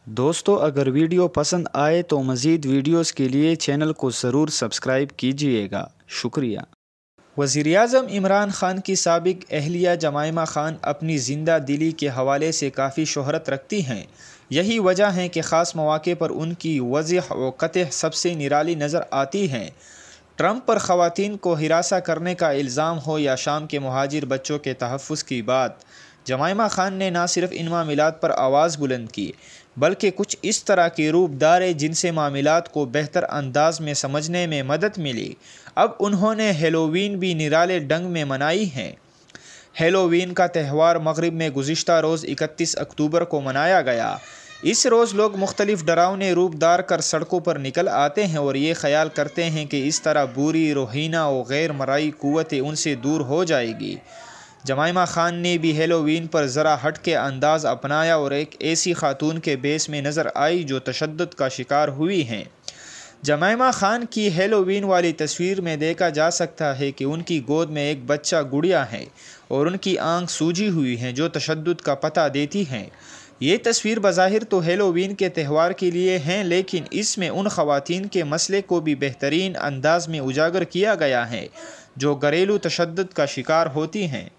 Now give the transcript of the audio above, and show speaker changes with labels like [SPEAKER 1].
[SPEAKER 1] دوستو اگر ویڈیو پسند آئے تو مزید ویڈیوز کے لیے چینل کو ضرور سبسکرائب کیجیے گا، شکریہ۔ وزیراعظم عمران خان کی سابق اہلیہ جمائمہ خان اپنی زندہ دلی کے حوالے سے کافی شہرت رکھتی ہیں۔ یہی وجہ ہے کہ خاص مواقع پر ان کی وضاح و قطع سب سے نرالی نظر آتی ہیں۔ ٹرمپ پر خواتین کو ہراساں کرنے کا الزام ہو یا شام کے مہاجر بچوں کے تحفظ کی بات، جمائمہ خان نے نہ صرف ان معاملات پر آواز بلند کی بلکہ کچھ اس طرح کے روپ دھارے جن سے معاملات کو بہتر انداز میں سمجھنے میں مدد ملی۔ اب انہوں نے ہیلووین بھی نرالے ڈھنگ میں منائی ہے۔ ہیلووین کا تہوار مغرب میں گزشتہ روز 31 اکتوبر کو منایا گیا۔ اس روز لوگ مختلف ڈراؤنے روپ دھار کر سڑکوں پر نکل آتے ہیں اور یہ خیال کرتے ہیں کہ اس طرح بری، روحینہ و غیر مرئی قوتیں ان سے دور ہو جائے گی۔ جمائمہ خان نے بھی ہیلووین پر ذرا ہٹ کے انداز اپنایا اور ایک ایسی خاتون کے بیس میں نظر آئی جو تشدد کا شکار ہوئی ہیں۔ جمائمہ خان کی ہیلووین والی تصویر میں دیکھا جا سکتا ہے کہ ان کی گود میں ایک بچہ گڑیا ہے اور ان کی آنکھ سوجی ہوئی ہیں جو تشدد کا پتہ دیتی ہیں۔ یہ تصویر بظاہر تو ہیلووین کے تہوار کے لیے ہیں، لیکن اس میں ان خواتین کے مسئلے کو بھی بہترین انداز میں اجاگر کیا گیا ہے جو گھریلو تشدد کا شکار ہوتی ہیں۔